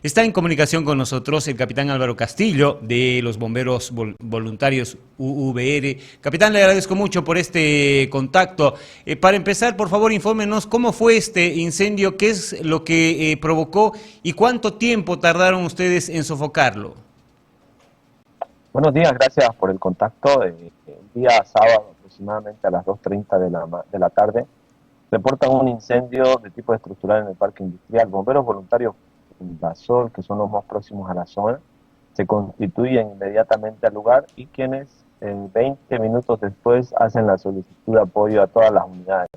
Está en comunicación con nosotros el capitán Álvaro Castillo de los Bomberos Voluntarios UVR. Capitán, le agradezco mucho por este contacto. Para empezar, por favor, infórmenos cómo fue este incendio, qué es lo que provocó y cuánto tiempo tardaron ustedes en sofocarlo. Buenos días, gracias por el contacto. El día sábado, aproximadamente a las 2:30 de la tarde, reportan un incendio de tipo estructural en el parque industrial. Bomberos voluntarios Fundasol, que son los más próximos a la zona, se constituyen inmediatamente al lugar y quienes 20 minutos después hacen la solicitud de apoyo a todas las unidades.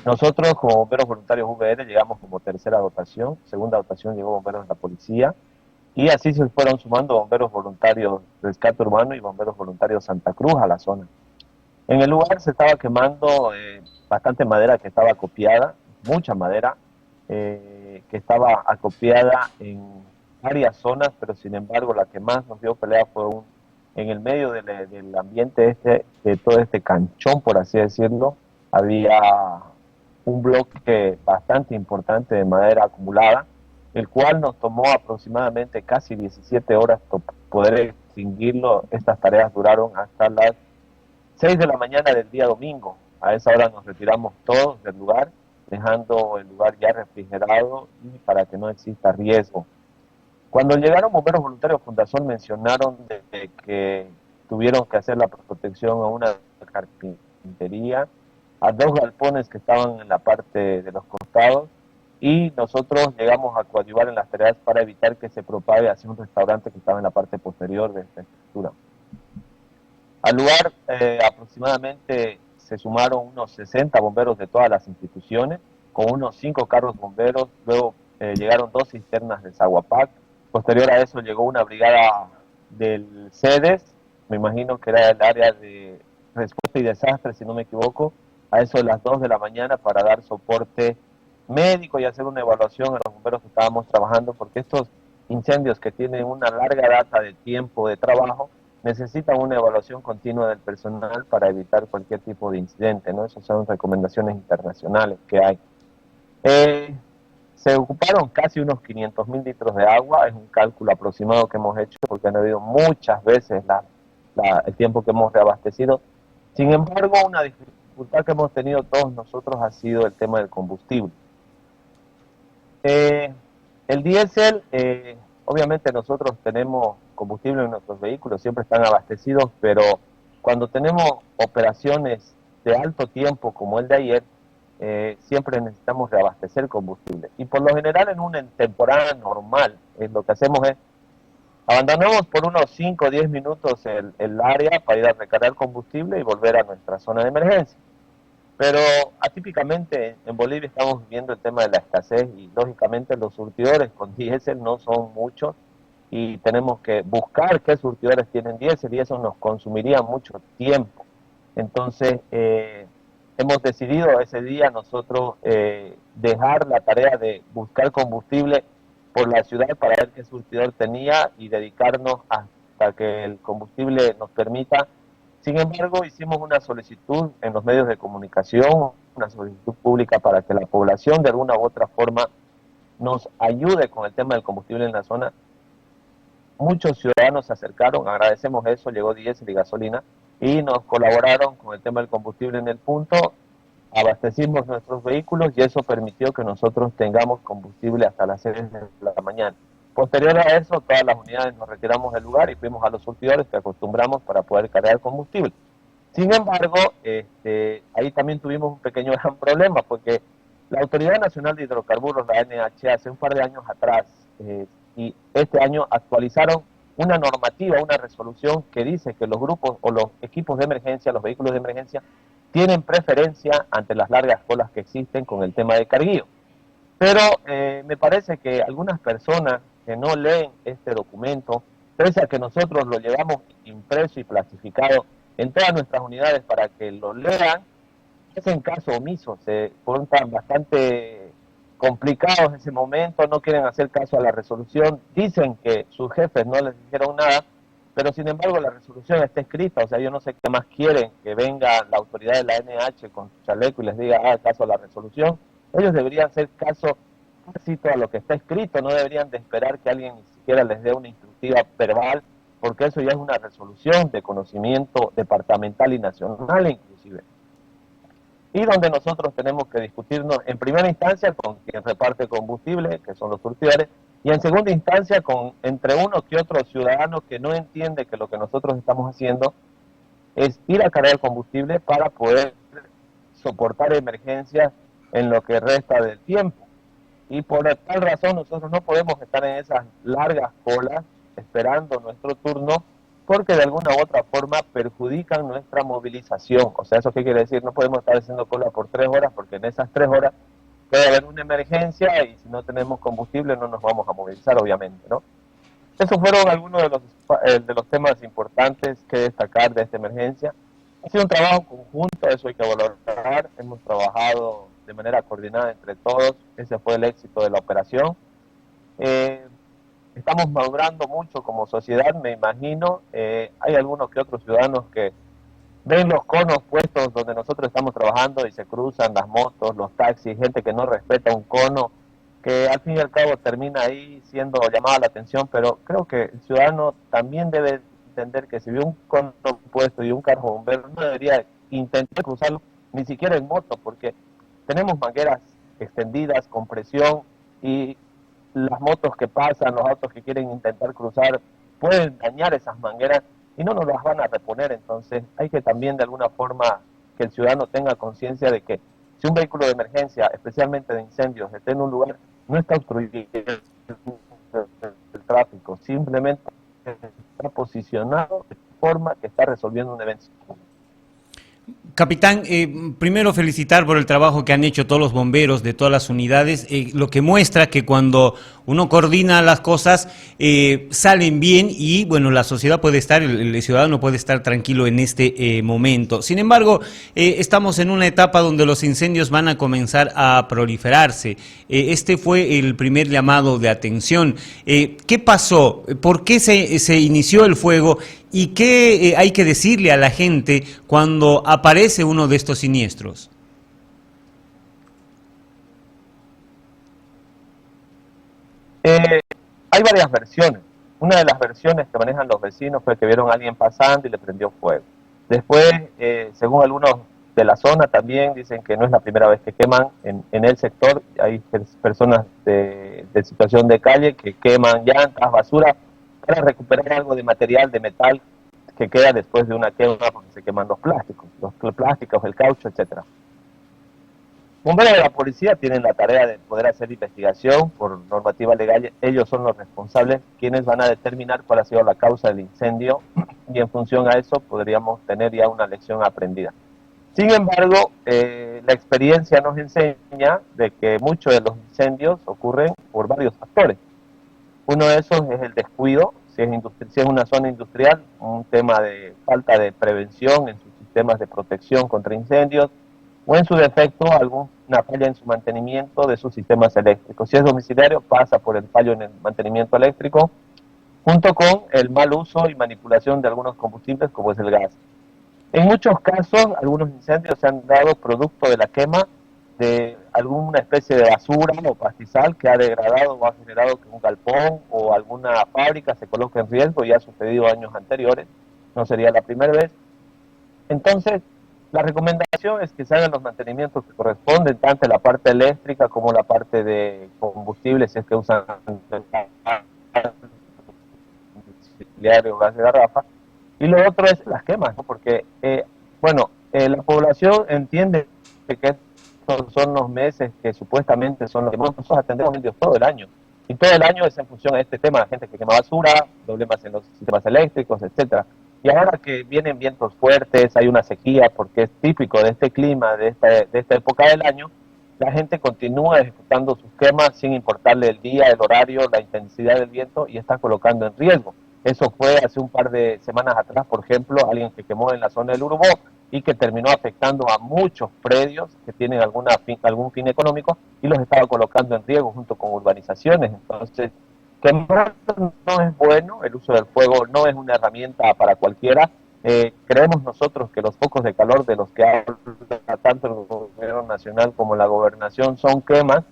Nosotros, como Bomberos Voluntarios VR, llegamos como tercera dotación, segunda dotación llegó Bomberos de la Policía, y así se fueron sumando Bomberos Voluntarios Rescate Urbano y Bomberos Voluntarios Santa Cruz a la zona. En el lugar se estaba quemando bastante madera que estaba acopiada, mucha madera, que estaba acopiada en varias zonas, pero sin embargo la que más nos dio pelea fue en el medio del ambiente de todo este canchón, por así decirlo, había un bloque bastante importante de madera acumulada, el cual nos tomó aproximadamente casi 17 horas poder extinguirlo. Estas tareas duraron hasta las 6 de la mañana del día domingo. A esa hora nos retiramos todos del lugar, dejando el lugar ya refrigerado y para que no exista riesgo. Cuando llegaron Bomberos Voluntarios Fundasol mencionaron de que tuvieron que hacer la protección a una carpintería, a dos galpones que estaban en la parte de los costados, y nosotros llegamos a coadyuvar en las tareas para evitar que se propague hacia un restaurante que estaba en la parte posterior de esta estructura. Al lugar aproximadamente se sumaron unos 60 bomberos de todas las instituciones, con unos 5 carros bomberos, luego llegaron 2 cisternas de Zaguapac, posterior a eso llegó una brigada del CEDES, me imagino que era el área de respuesta y desastre, si no me equivoco, a eso de las 2 de la mañana para dar soporte médico y hacer una evaluación a los bomberos que estábamos trabajando, porque estos incendios que tienen una larga data de tiempo de trabajo necesitan una evaluación continua del personal para evitar cualquier tipo de incidente, ¿no? Esas son recomendaciones internacionales que hay. Se ocuparon casi unos 500.000 litros de agua, es un cálculo aproximado que hemos hecho porque han habido muchas veces el tiempo que hemos reabastecido. Sin embargo, una dificultad que hemos tenido todos nosotros ha sido el tema del combustible. El diésel, obviamente nosotros tenemos combustible en nuestros vehículos, siempre están abastecidos, pero cuando tenemos operaciones de alto tiempo como el de ayer, siempre necesitamos reabastecer combustible. Y por lo general en una temporada normal, lo que hacemos es abandonamos por unos 5 o 10 minutos el área para ir a recargar combustible y volver a nuestra zona de emergencia. Pero atípicamente en Bolivia estamos viviendo el tema de la escasez y lógicamente los surtidores con diésel no son muchos y tenemos que buscar qué surtidores tienen diésel y eso nos consumiría mucho tiempo. Entonces hemos decidido ese día nosotros dejar la tarea de buscar combustible por la ciudad para ver qué surtidor tenía y dedicarnos hasta que el combustible nos permita. Sin embargo, hicimos una solicitud en los medios de comunicación, una solicitud pública para que la población de alguna u otra forma nos ayude con el tema del combustible en la zona. Muchos ciudadanos se acercaron, agradecemos eso, llegó diésel y gasolina, y nos colaboraron con el tema del combustible en el punto, abastecimos nuestros vehículos y eso permitió que nosotros tengamos combustible hasta las 6 de la mañana. Posterior a eso, todas las unidades nos retiramos del lugar y fuimos a los surtidores que acostumbramos para poder cargar combustible. Sin embargo, ahí también tuvimos un pequeño gran problema, porque la Autoridad Nacional de Hidrocarburos, la ANH, hace un par de años atrás, y este año actualizaron una normativa, una resolución que dice que los grupos o los equipos de emergencia, los vehículos de emergencia, tienen preferencia ante las largas colas que existen con el tema de carguío. Pero me parece que algunas personas que no leen este documento, pese a que nosotros lo llevamos impreso y plastificado en todas nuestras unidades para que lo lean, hacen caso omiso, se portan bastante complicados en ese momento, no quieren hacer caso a la resolución, dicen que sus jefes no les dijeron nada, pero sin embargo la resolución está escrita, o sea, yo no sé qué más quieren, que venga la autoridad de la ANH con su chaleco y les diga, caso a la resolución. Ellos deberían hacer caso a lo que está escrito, no deberían de esperar que alguien ni siquiera les dé una instructiva verbal, porque eso ya es una resolución de conocimiento departamental y nacional inclusive. Y donde nosotros tenemos que discutirnos en primera instancia con quien reparte combustible, que son los surtidores, y en segunda instancia con entre uno que otro ciudadano que no entiende que lo que nosotros estamos haciendo es ir a cargar combustible para poder soportar emergencias en lo que resta del tiempo. Y por tal razón nosotros no podemos estar en esas largas colas esperando nuestro turno, porque de alguna u otra forma perjudican nuestra movilización. O sea, ¿eso qué quiere decir? No podemos estar haciendo cola por 3 horas, porque en esas 3 horas puede haber una emergencia y si no tenemos combustible no nos vamos a movilizar, obviamente, ¿no? Esos fueron algunos de los temas importantes que destacar de esta emergencia. Ha sido un trabajo conjunto, eso hay que valorar. Hemos trabajado de manera coordinada entre todos. Ese fue el éxito de la operación. Estamos madurando mucho como sociedad, me imagino. Hay algunos que otros ciudadanos que ven los conos puestos donde nosotros estamos trabajando y se cruzan las motos, los taxis, gente que no respeta un cono, que al fin y al cabo termina ahí siendo llamada la atención, pero creo que el ciudadano también debe entender que si ve un cono puesto y un carro bombero, no debería intentar cruzarlo ni siquiera en moto, porque tenemos mangueras extendidas con presión y las motos que pasan, los autos que quieren intentar cruzar, pueden dañar esas mangueras y no nos las van a reponer. Entonces hay que también de alguna forma que el ciudadano tenga conciencia de que si un vehículo de emergencia, especialmente de incendios, está en un lugar, no está obstruyendo el tráfico, simplemente está posicionado de forma que está resolviendo un evento. Capitán, primero felicitar por el trabajo que han hecho todos los bomberos de todas las unidades, lo que muestra que cuando uno coordina las cosas salen bien y bueno, la sociedad puede estar, el ciudadano puede estar tranquilo en este momento. Sin embargo, estamos en una etapa donde los incendios van a comenzar a proliferarse. Este fue el primer llamado de atención. ¿Qué pasó? ¿Por qué se inició el fuego? ¿Y qué hay que decirle a la gente cuando aparece uno de estos siniestros? Hay varias versiones. Una de las versiones que manejan los vecinos fue que vieron a alguien pasando y le prendió fuego. Después, según algunos de la zona, también dicen que no es la primera vez que queman en el sector. Hay personas de situación de calle que queman llantas, basura, para recuperar algo de material, de metal, que queda después de una quema, porque se queman los plásticos, el caucho, etcétera. Bomberos de la policía tienen la tarea de poder hacer investigación por normativa legal. Ellos son los responsables, quienes van a determinar cuál ha sido la causa del incendio, y en función a eso podríamos tener ya una lección aprendida. Sin embargo, la experiencia nos enseña de que muchos de los incendios ocurren por varios factores. Uno de esos es el descuido. Si es una zona industrial, un tema de falta de prevención en sus sistemas de protección contra incendios, o en su defecto alguna falla en su mantenimiento de sus sistemas eléctricos. Si es domiciliario, pasa por el fallo en el mantenimiento eléctrico, junto con el mal uso y manipulación de algunos combustibles como es el gas. En muchos casos, algunos incendios se han dado producto de la quema de alguna especie de basura o pastizal que ha degradado o ha generado que un galpón o alguna fábrica se coloque en riesgo, y ha sucedido años anteriores, no sería la primera vez. Entonces, la recomendación es que se hagan los mantenimientos que corresponden, tanto la parte eléctrica como la parte de combustible, si es que usan o gas de garrafa. Y lo otro es las quemas, ¿no? Porque, la población entiende que estos son los meses que supuestamente son los que nosotros atendemos incendios todo el año. Y todo el año es en función a este tema, la gente que quema basura, problemas en los sistemas eléctricos, etcétera. Y ahora que vienen vientos fuertes, hay una sequía, porque es típico de este clima, de esta época del año, la gente continúa ejecutando sus quemas sin importarle el día, el horario, la intensidad del viento, y está colocando en riesgo. Eso fue hace un par de semanas atrás, por ejemplo, alguien que quemó en la zona del Urubó y que terminó afectando a muchos predios que tienen algún fin económico, y los estaba colocando en riesgo junto con urbanizaciones. Entonces, quemar no es bueno, el uso del fuego no es una herramienta para cualquiera. Creemos nosotros que los focos de calor de los que habla tanto el gobierno nacional como la gobernación son quemas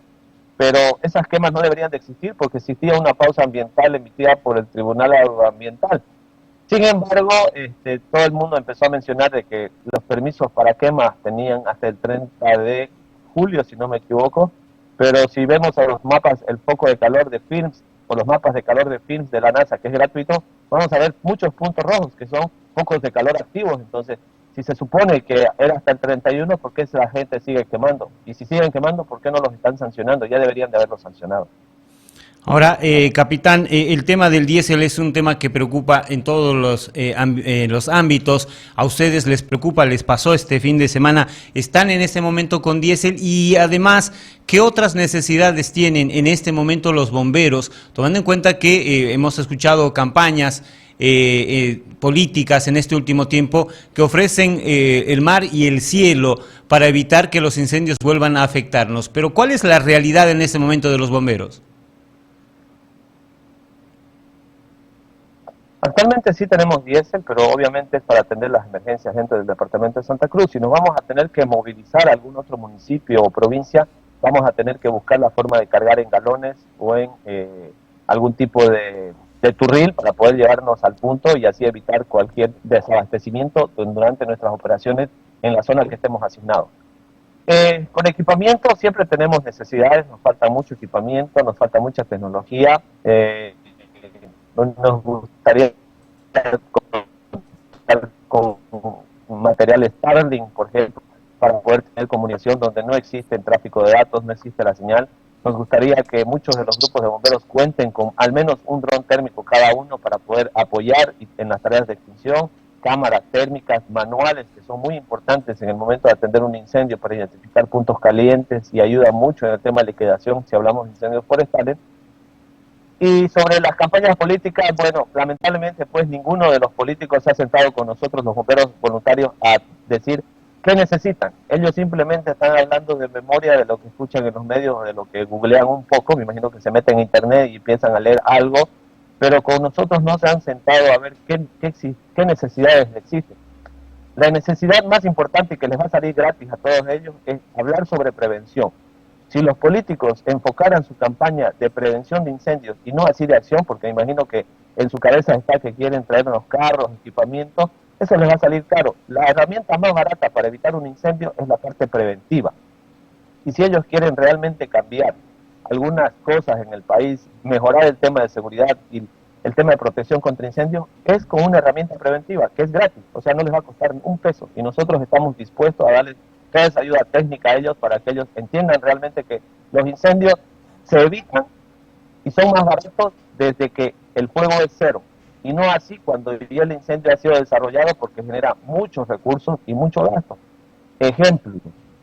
pero esas quemas no deberían de existir porque existía una pausa ambiental emitida por el Tribunal Agroambiental. Sin embargo, todo el mundo empezó a mencionar de que los permisos para quemas tenían hasta el 30 de julio, si no me equivoco, pero si vemos a los mapas, el foco de calor de FIRMS o los mapas de calor de FIRMS de la NASA, que es gratuito, vamos a ver muchos puntos rojos que son focos de calor activos. Entonces, si se supone que era hasta el 31, ¿por qué la gente sigue quemando? Y si siguen quemando, ¿por qué no los están sancionando? Ya deberían de haberlos sancionado. Ahora, capitán, el tema del diésel es un tema que preocupa en todos los ámbitos. ¿A ustedes les preocupa? ¿Les pasó este fin de semana? ¿Están en este momento con diésel? Y además, ¿qué otras necesidades tienen en este momento los bomberos? Tomando en cuenta que hemos escuchado campañas políticas en este último tiempo que ofrecen el mar y el cielo para evitar que los incendios vuelvan a afectarnos. Pero ¿cuál es la realidad en este momento de los bomberos? Actualmente sí tenemos diésel, pero obviamente es para atender las emergencias dentro del departamento de Santa Cruz. Si nos vamos a tener que movilizar a algún otro municipio o provincia, vamos a tener que buscar la forma de cargar en galones o en algún tipo de turril para poder llevarnos al punto y así evitar cualquier desabastecimiento durante nuestras operaciones en la zona que estemos asignados. Con equipamiento siempre tenemos necesidades, nos falta mucho equipamiento, nos falta mucha tecnología. Nos gustaría con materiales Starlink, por ejemplo, para poder tener comunicación donde no existe el tráfico de datos, no existe la señal. Nos gustaría que muchos de los grupos de bomberos cuenten con al menos un dron térmico cada uno para poder apoyar en las tareas de extinción, cámaras térmicas manuales que son muy importantes en el momento de atender un incendio para identificar puntos calientes y ayuda mucho en el tema de liquidación si hablamos de incendios forestales. Y sobre las campañas políticas, bueno, lamentablemente pues ninguno de los políticos se ha sentado con nosotros, los bomberos voluntarios, a decir qué necesitan. Ellos simplemente están hablando de memoria de lo que escuchan en los medios, de lo que googlean un poco, me imagino que se meten en internet y empiezan a leer algo, pero con nosotros no se han sentado a ver qué necesidades existen. La necesidad más importante que les va a salir gratis a todos ellos es hablar sobre prevención. Si los políticos enfocaran su campaña de prevención de incendios y no así de acción, porque me imagino que en su cabeza está que quieren traernos carros, equipamiento, eso les va a salir caro. La herramienta más barata para evitar un incendio es la parte preventiva. Y si ellos quieren realmente cambiar algunas cosas en el país, mejorar el tema de seguridad y el tema de protección contra incendios, es con una herramienta preventiva que es gratis, o sea, no les va a costar un peso y nosotros estamos dispuestos a darles toda esa ayuda técnica a ellos para que ellos entiendan realmente que los incendios se evitan y son más baratos desde que el fuego es cero y no así cuando ya el incendio ha sido desarrollado porque genera muchos recursos y mucho gasto. Ejemplo,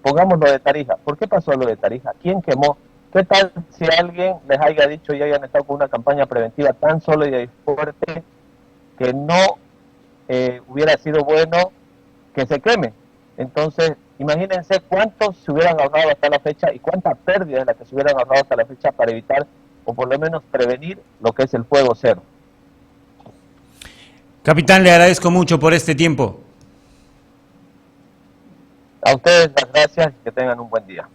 pongamos lo de Tarija. ¿Por qué pasó lo de Tarija? ¿Quién quemó? ¿Qué tal si alguien les haya dicho y hayan estado con una campaña preventiva tan sólida y fuerte que no hubiera sido bueno que se queme? Entonces, imagínense cuántos se hubieran ahorrado hasta la fecha y cuánta pérdida es la que se hubieran ahorrado hasta la fecha para evitar o por lo menos prevenir lo que es el fuego cero. Capitán, le agradezco mucho por este tiempo. A ustedes las gracias y que tengan un buen día.